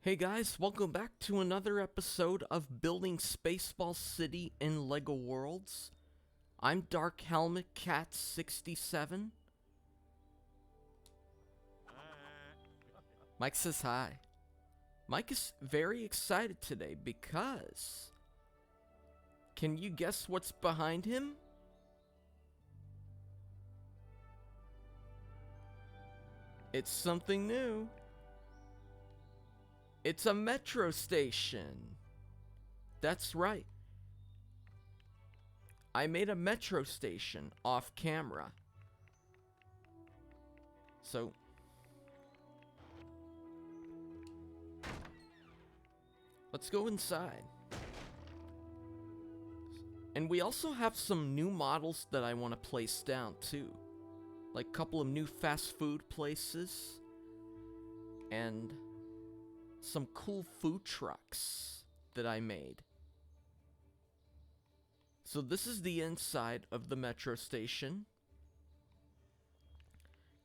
Hey guys, welcome back to another episode of Building Spaceball City in LEGO Worlds. I'm Dark Helmet Cat 67. Mike says hi. Mike is very excited today because... Can you guess what's behind him? It's something new. It's a metro station. That's right. I made a metro station off camera. So, let's go inside. And we also have some new models that I want to place down too. Like a couple of new fast food places. And some cool food trucks that I made. So this is the inside of the metro station.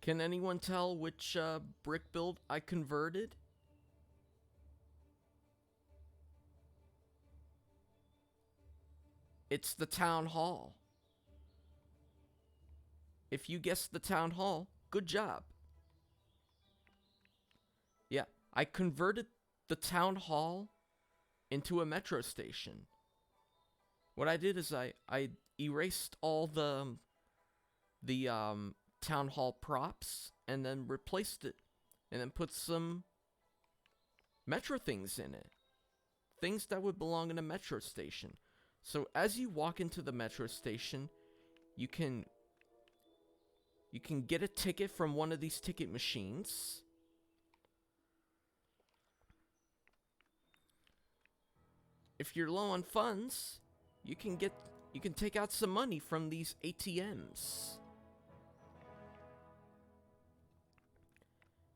Can anyone tell which brick build I converted? It's the town hall. If you guessed the town hall, good job. Yeah, I converted the town hall into a metro station. What I did is I erased all the town hall props and then replaced it and then put some metro things in it. Things that would belong in a metro station. So as you walk into the metro station, you can get a ticket from one of these ticket machines. If you're low on funds, you can take out some money from these ATMs.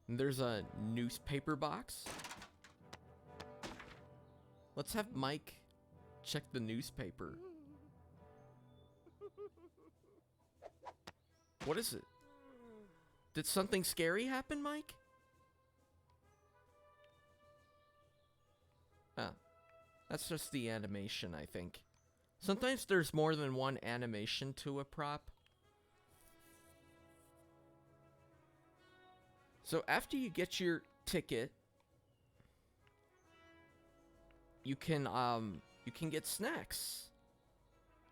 And there's a newspaper box. Let's have Mike check the newspaper. What is it? Did something scary happen, Mike? Ah, that's just the animation, I think. Sometimes there's more than one animation to a prop. So after you get your ticket, you can get snacks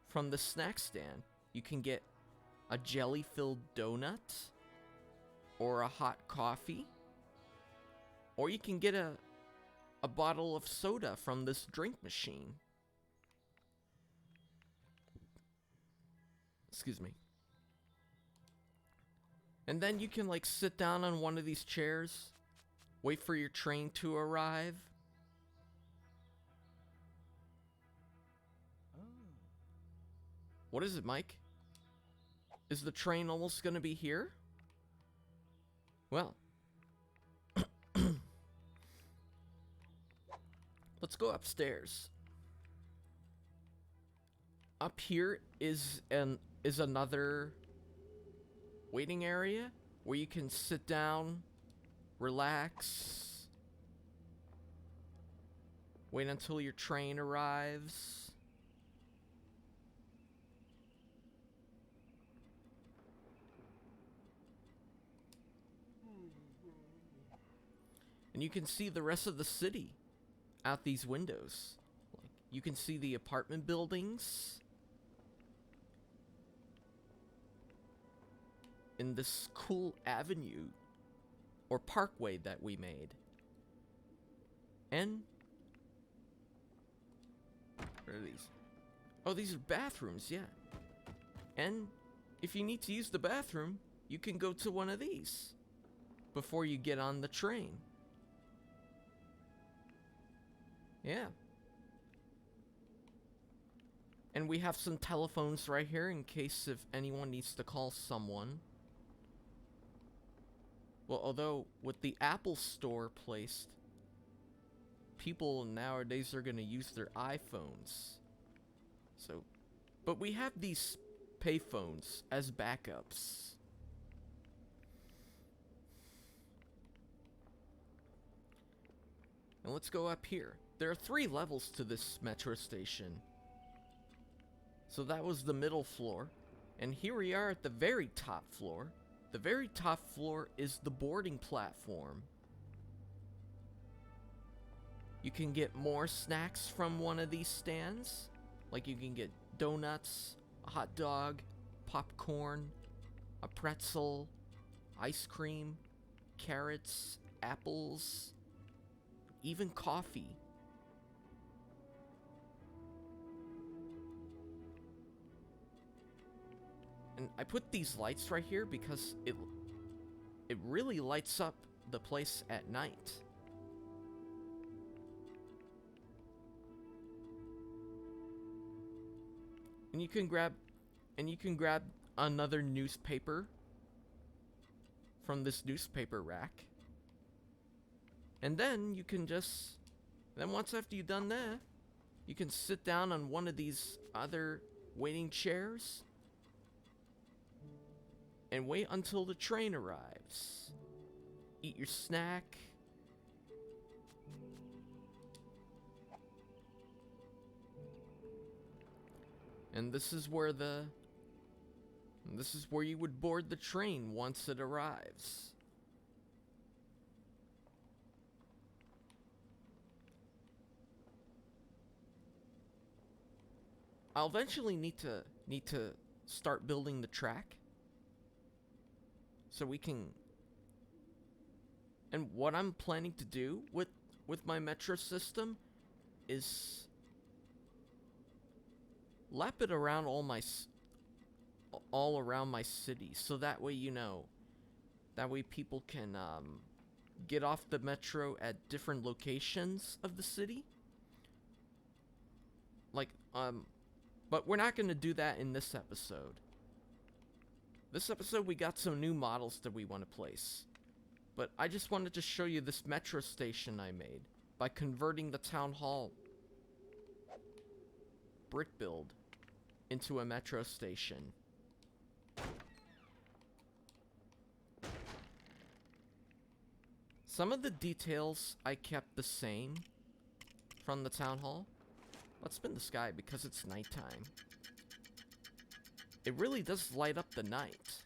from the snack stand. You can get a jelly-filled donut or a hot coffee, or you can get a bottle of soda from this drink machine. Excuse me. And then you can like sit down on one of these chairs, wait for your train to arrive. What is it, Mike? Is the train almost gonna be here? Well, let's go upstairs. Up here is another waiting area where you can sit down, relax, wait until your train arrives. And you can see the rest of the city out these windows. Like, you can see the apartment buildings in this cool avenue or parkway that we made. And what are these? Oh, these are bathrooms, yeah. And if you need to use the bathroom, you can go to one of these before you get on the train. Yeah. And we have some telephones right here in case if anyone needs to call someone. Well, although with the Apple Store placed, people nowadays are going to use their iPhones. So, but we have these payphones as backups. And let's go up here. There are 3 levels to this metro station. So that was the middle floor. And here we are at the very top floor. The very top floor is the boarding platform. You can get more snacks from one of these stands. Like you can get donuts, a hot dog, popcorn, a pretzel, ice cream, carrots, apples, even coffee. And I put these lights right here because it really lights up the place at night. And you can grab another newspaper from this newspaper rack. And then you can once after you've done that, you can sit down on one of these other waiting chairs and wait until the train arrives. Eat your snack. And this is where you would board the train once it arrives. I'll eventually need to start building the track. So we can... And what I'm planning to do with my metro system is lap it around all around my city, so that way, that way people can get off the metro at different locations of the city. Like, but we're not gonna do that in this episode. This episode we got some new models that we want to place. But I just wanted to show you this metro station I made by converting the town hall brick build into a metro station. Some of the details I kept the same from the town hall. Let's spin the sky because it's nighttime. It really does light up the night.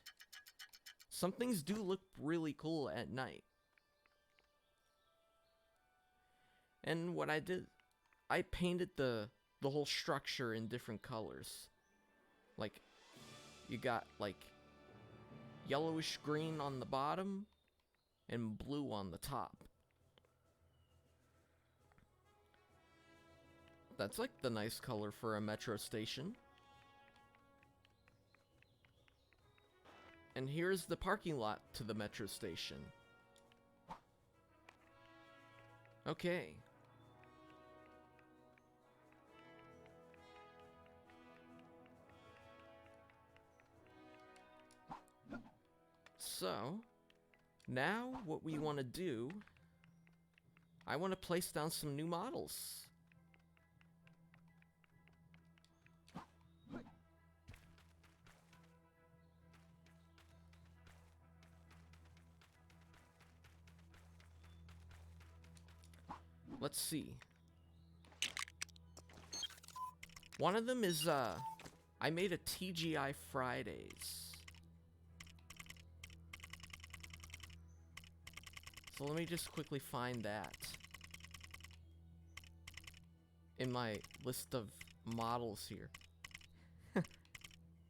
Some things do look really cool at night. And what I did, I painted the whole structure in different colors. Like, you got like yellowish green on the bottom and blue on the top. That's like the nice color for a metro station. And here's the parking lot to the metro station. Okay. So, now what we want to do, I want to place down some new models. Let's see. One of them is, I made a TGI Fridays. So let me just quickly find that in my list of models here.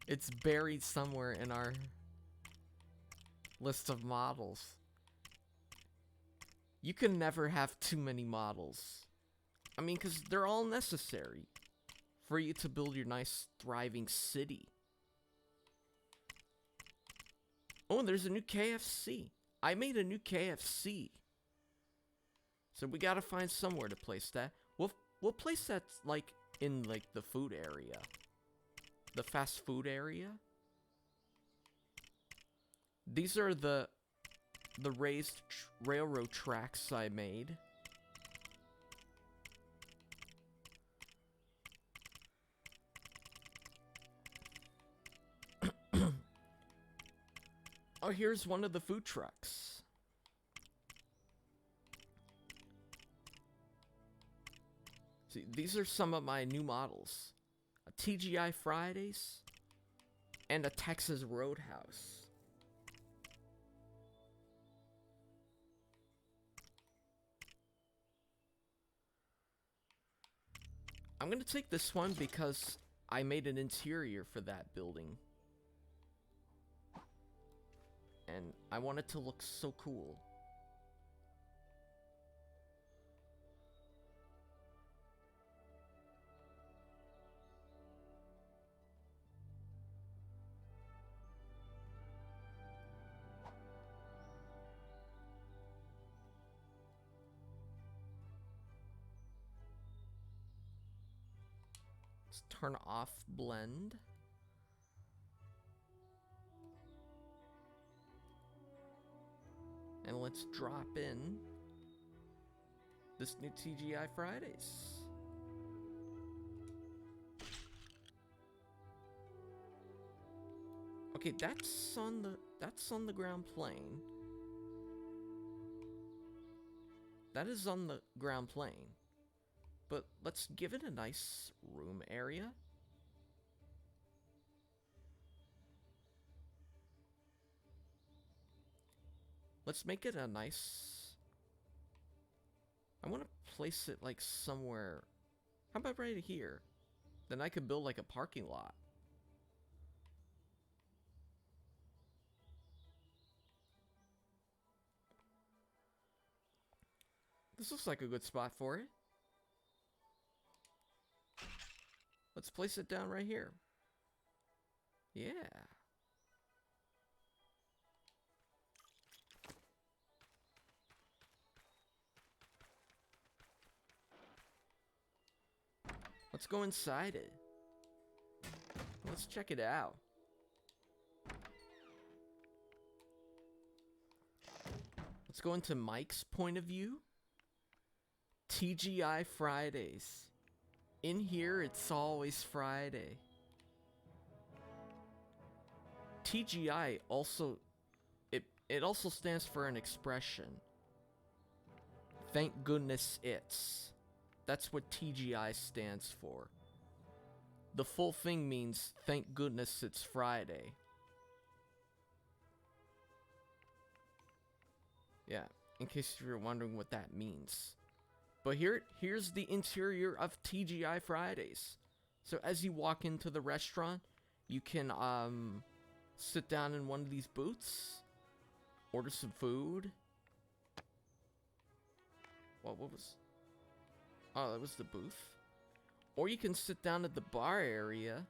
It's buried somewhere in our list of models. You can never have too many models. I mean, because they're all necessary for you to build your nice, thriving city. Oh, and there's a new KFC. I made a new KFC. So we gotta find somewhere to place that. We'll place that, like, in, like, the food area. The fast food area. These are the raised railroad tracks I made. Oh, here's one of the food trucks. See, these are some of my new models. A TGI Fridays and a Texas Roadhouse. I'm gonna take this one because I made an interior for that building. And I want it to look so cool. Let's turn off blend. And let's drop in this new TGI Fridays. Okay, that's on the ground plane. That is on the ground plane. But let's give it a nice room area. Let's make it a nice... I want to place it like somewhere... How about right here? Then I could build like a parking lot. This looks like a good spot for it. Let's place it down right here. Yeah. Let's go inside it. Let's check it out. Let's go into Mike's point of view. TGI Fridays. In here, it's always Friday. TGI also, it also stands for an expression. Thank goodness it's. That's what TGI stands for. The full thing means thank goodness it's Friday. Yeah, in case you're wondering what that means. But here's the interior of TGI Fridays. So as you walk into the restaurant, you can sit down in one of these booths, order some food. What was... Oh, that was the booth. Or you can sit down at the bar area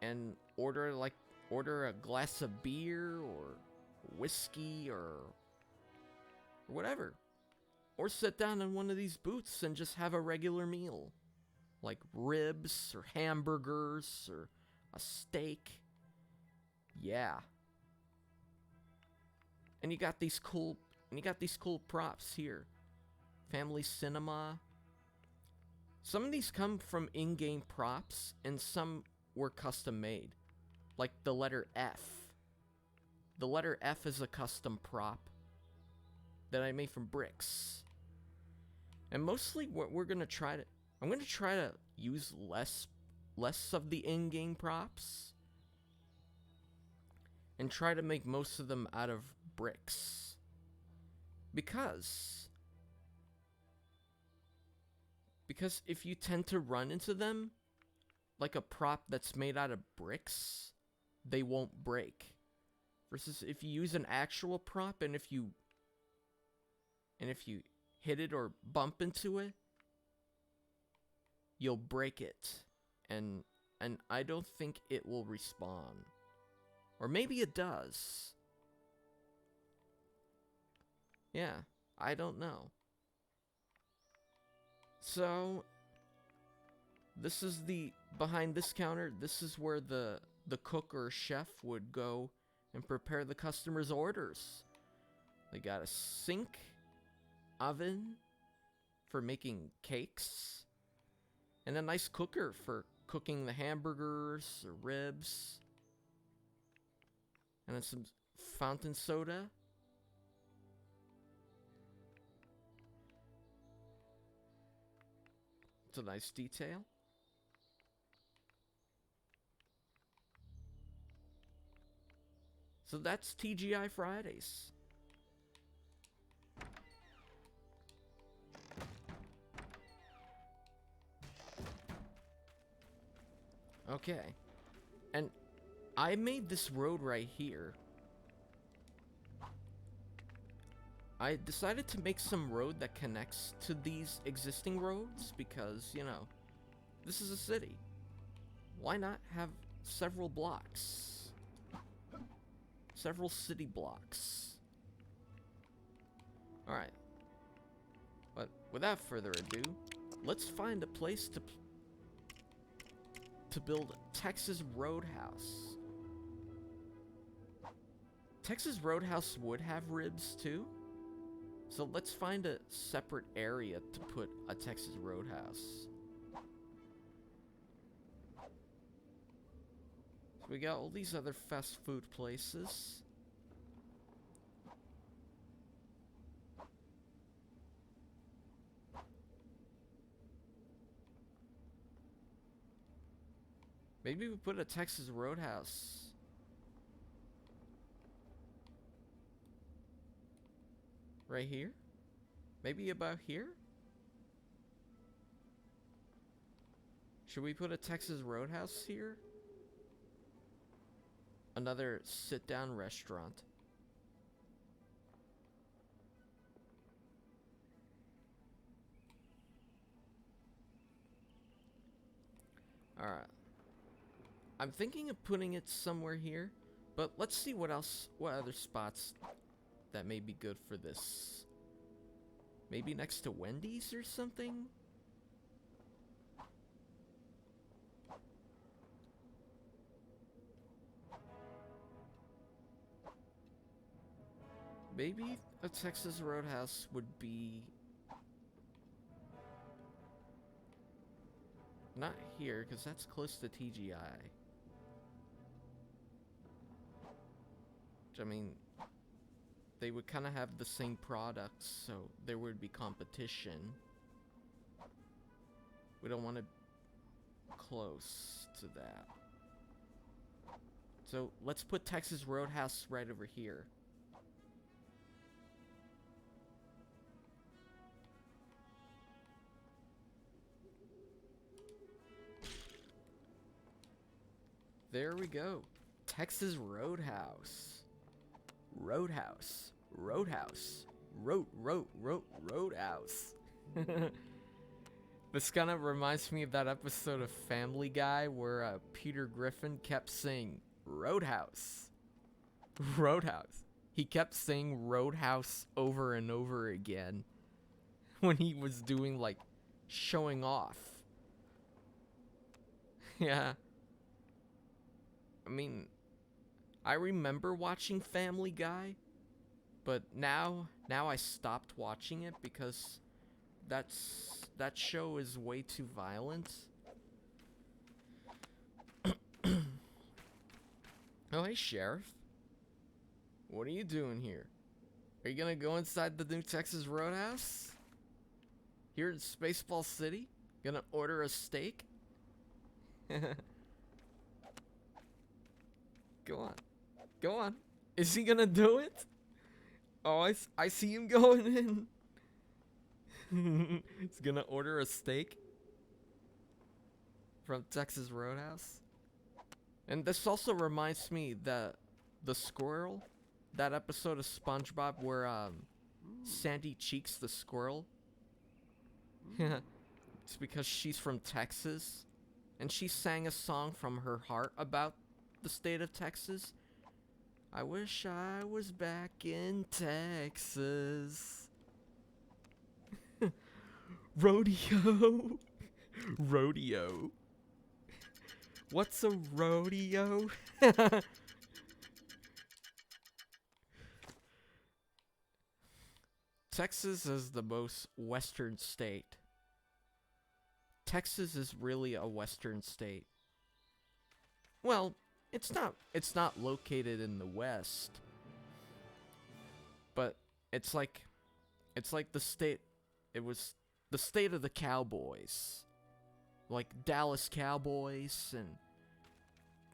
and order a glass of beer or whiskey or whatever. Or sit down in one of these booths and just have a regular meal. Like ribs or hamburgers or a steak. Yeah. And you got these cool props here. Family cinema. Some of these come from in-game props and some were custom made. Like the letter F. The letter F is a custom prop that I made from bricks. And mostly what we're going to try to... I'm going to try to use less of the in-game props. And try to make most of them out of bricks. Because if you tend to run into them, like a prop that's made out of bricks, they won't break. Versus if you use an actual prop and if you hit it or bump into it, you'll break it. And I don't think it will respawn. Or maybe it does. Yeah, I don't know. So, this is the, behind this counter, this is where the cook or chef would go and prepare the customer's orders. They got a sink, oven for making cakes, and a nice cooker for cooking the hamburgers or ribs. And then some fountain soda. That's a nice detail. So that's TGI Fridays. Okay. And I made this road right here. I decided to make some road that connects to these existing roads because, you know, this is a city. Why not have several blocks? Several city blocks. Alright. But without further ado, let's find a place to build Texas Roadhouse. Texas Roadhouse would have ribs too. So let's find a separate area to put a Texas Roadhouse. So we got all these other fast food places. Maybe we put a Texas Roadhouse right here? Maybe about here? Should we put a Texas Roadhouse here? Another sit-down restaurant. Alright. I'm thinking of putting it somewhere here, but let's see what other spots that may be good for this. Maybe next to Wendy's or something? Maybe a Texas Roadhouse would be... not here, because that's close to TGI. Which, I mean, they would kind of have the same products, so there would be competition. We don't want to close to that. So let's put Texas Roadhouse right over here. There we go. Texas Roadhouse. Roadhouse. Roadhouse. Roadhouse. This kind of reminds me of that episode of Family Guy where Peter Griffin kept saying Roadhouse. Roadhouse. He kept saying Roadhouse over and over again when he was doing, like, showing off. Yeah. I mean, I remember watching Family Guy, but now I stopped watching it because that show is way too violent. Oh, hey, Sheriff. What are you doing here? Are you gonna go inside the new Texas Roadhouse? Here in Spaceball City? Gonna order a steak? Go on. Go on. Is he gonna do it? Oh, I see him going in. He's gonna order a steak from Texas Roadhouse. And this also reminds me that the squirrel, that episode of SpongeBob where Sandy Cheeks the squirrel. It's because she's from Texas and she sang a song from her heart about the state of Texas. I wish I was back in Texas. Rodeo. Rodeo. What's a rodeo? Texas is the most western state. Texas is really a western state. Well, it's not located in the west. But it's like the state, it was the state of the cowboys. like Dallas Cowboys, and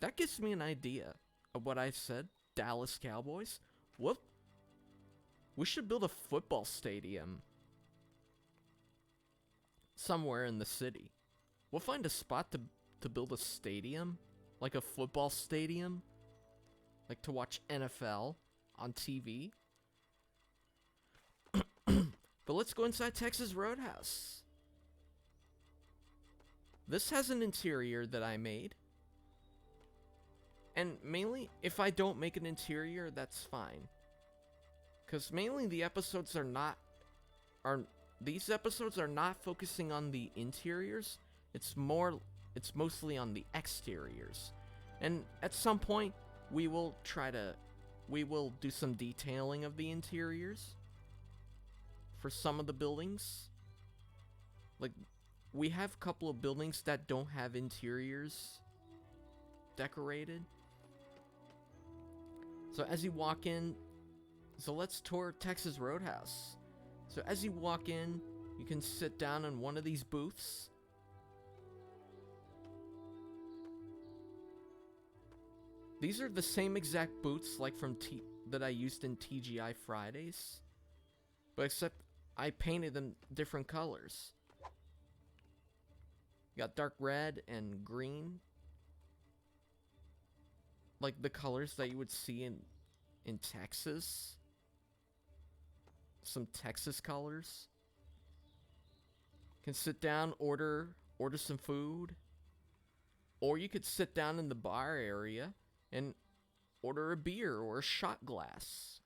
that gives me an idea of what I said. Dallas Cowboys. Well, we should build a football stadium somewhere in the city. We'll find a spot to build a stadium, like a football stadium, like to watch NFL on TV. But let's go inside Texas Roadhouse. This has an interior that I made. And mainly, if I don't make an interior, that's fine. Because mainly the episodes these episodes are not focusing on the interiors. It's mostly on the exteriors. And at some point, we will do some detailing of the interiors for some of the buildings. Like, we have a couple of buildings that don't have interiors decorated. So as you walk in, so let's tour Texas Roadhouse. So as you walk in, you can sit down in one of these booths. These are the same exact booths like from that I used in TGI Fridays, but except I painted them different colors. You got dark red and green, like the colors that you would see in Texas. Some Texas colors. Can sit down, order some food, or you could sit down in the bar area and order a beer or a shot glass.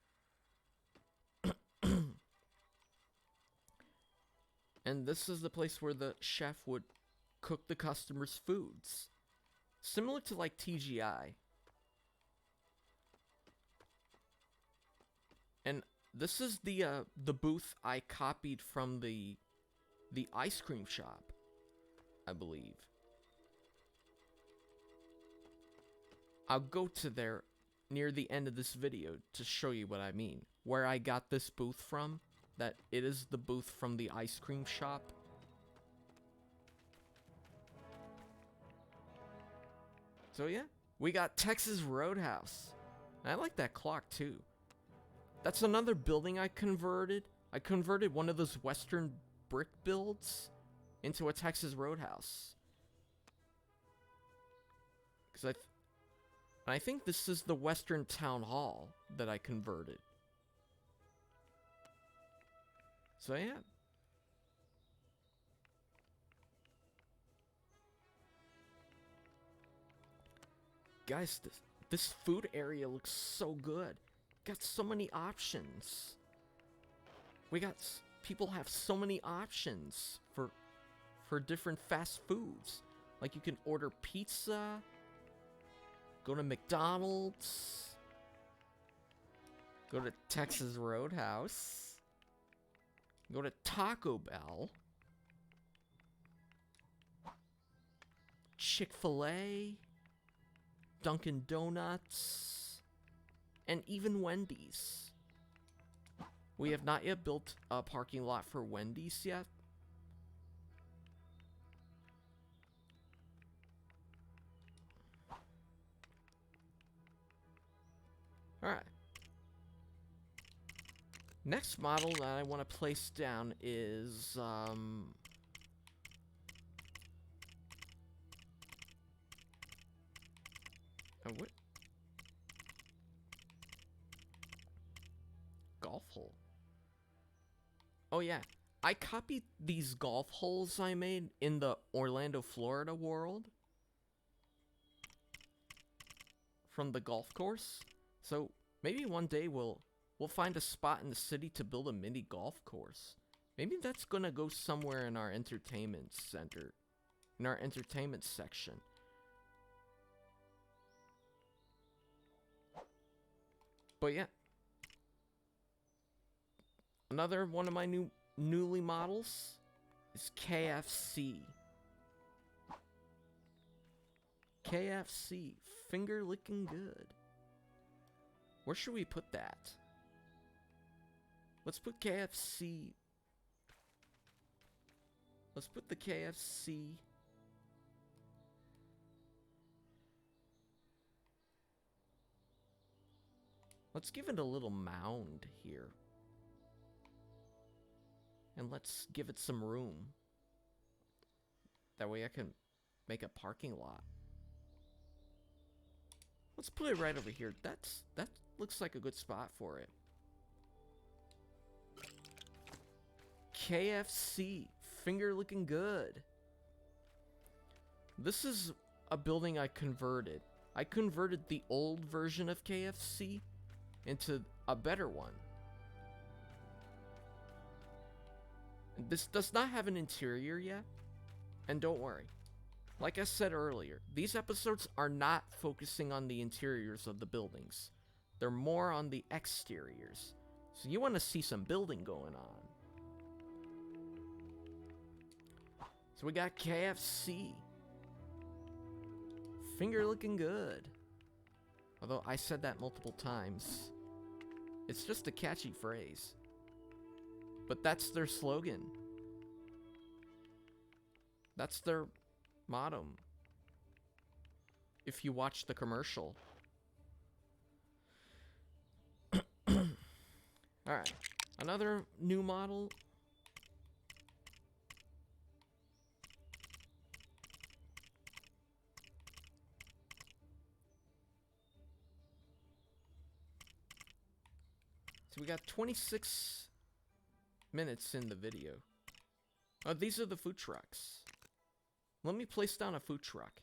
And this is the place where the chef would cook the customers' foods, similar to like TGI. And this is the booth I copied from the ice cream shop, I believe. I'll go to there near the end of this video to show you what I mean. Where I got this booth from, that it is the booth from the ice cream shop. So yeah, we got Texas Roadhouse. And I like that clock too. That's another building I converted. I converted one of those Western brick builds into a Texas Roadhouse. Because I think this is the Western Town Hall that I converted. So yeah. Guys, this food area looks so good. Got so many options. People have so many options for different fast foods. Like you can order pizza, go to McDonald's, go to Texas Roadhouse, go to Taco Bell, Chick-fil-A, Dunkin' Donuts, and even Wendy's. We have not yet built a parking lot for Wendy's yet. Alright. Next model that I want to place down is, what? Golf hole. Oh yeah, I copied these golf holes I made in the Orlando, Florida world from the golf course. So maybe one day we'll find a spot in the city to build a mini golf course. Maybe that's gonna go somewhere in our entertainment center, in our entertainment section. But yeah, another one of my newly models is KFC. KFC, finger licking good. Where should we put that? Let's put KFC. Let's put the KFC Let's give it a little mound here. And let's give it some room. That way I can make a parking lot. Let's put it right over here. That looks like a good spot for it. KFC. Finger looking good. This is a building I converted. I converted the old version of KFC into a better one. This does not have an interior yet. And don't worry. Like I said earlier, these episodes are not focusing on the interiors of the buildings. They're more on the exteriors. So you want to see some building going on. So we got KFC. Finger looking good. Although I said that multiple times. It's just a catchy phrase. But that's their slogan. That's their motto. If you watch the commercial. Alright. Another new model. So we got 26 minutes in the video. Oh, these are the food trucks. Let me place down a food truck.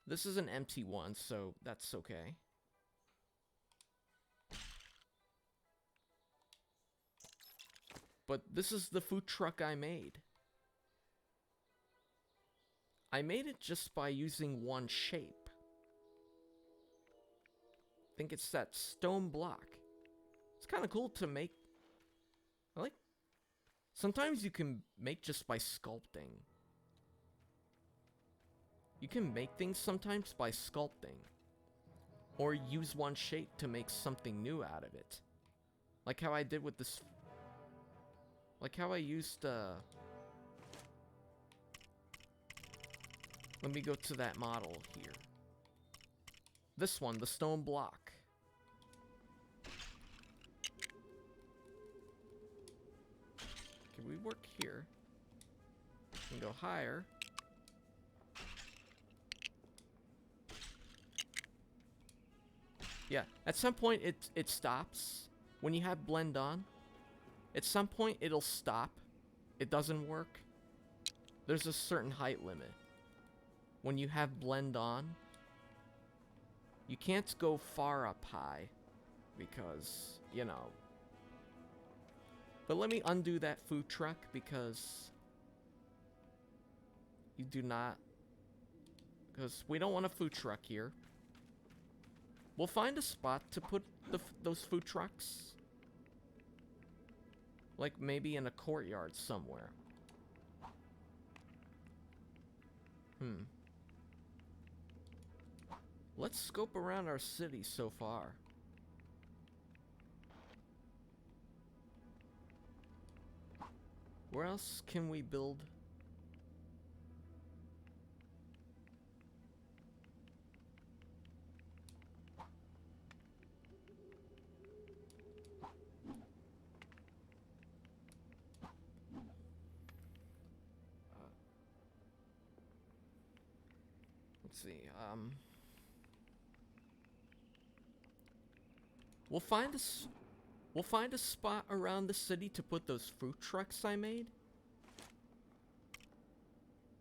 This is an empty one, so that's okay. But this is the food truck I made. I made it just by using one shape. I think it's that stone block. It's kind of cool to make. Sometimes you can make just by sculpting. You can make things sometimes by sculpting. Or use one shape to make something new out of it. Like how I did with this. Like how I used, let me go to that model here. This one, the stone block. Okay, we work here. We can go higher. Yeah, at some point it stops. When you have blend on, at some point it'll stop. It doesn't work. There's a certain height limit. When you have blend on, you can't go far up high because, you know. But let me undo that food truck because you do not, because we don't want a food truck here. We'll find a spot to put those food trucks. Like maybe in a courtyard somewhere. Let's scope around our city so far. Where else can we build? Let's see. We'll find a spot around the city to put those food trucks I made.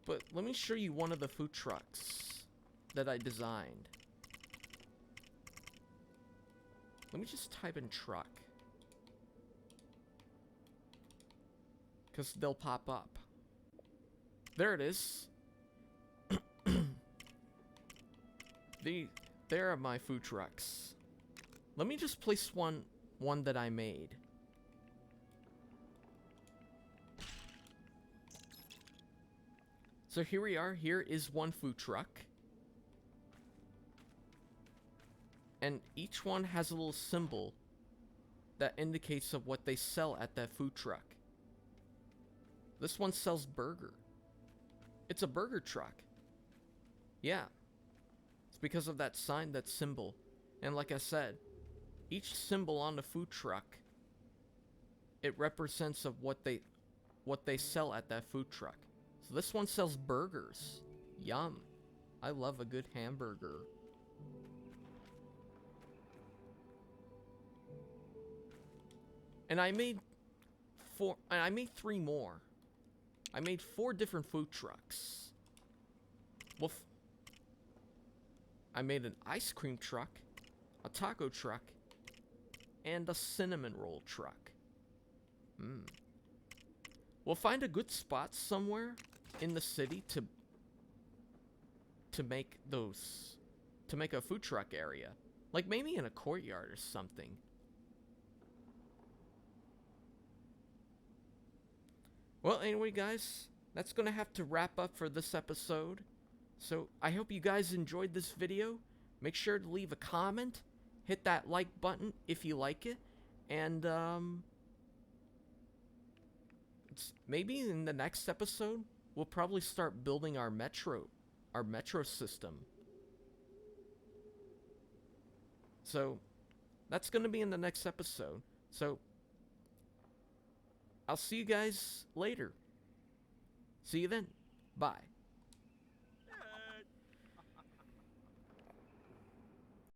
But let me show you one of the food trucks that I designed. Let me just type in truck. Because they'll pop up. There it is. There are my food trucks. Let me just place one that I made. So here we are. Here is one food truck. And each one has a little symbol that indicates of what they sell at that food truck. This one sells burger. It's a burger truck. Yeah. It's because of that sign, that symbol. And like I said, each symbol on the food truck, it represents of what they sell at that food truck. So this one sells burgers. Yum. I love a good hamburger. And I made 3 more. I made 4 different food trucks. Well, I made an ice cream truck, a taco truck, and a cinnamon roll truck. We'll find a good spot somewhere in the city to make a food truck area. Like maybe in a courtyard or something. Well, anyway, guys, that's gonna have to wrap up for this episode. So I hope you guys enjoyed this video. Make sure to leave a comment, hit that like button if you like it, and maybe in the next episode we'll probably start building our metro system. So that's gonna be in the next episode. So I'll see you guys later. See you then. Bye.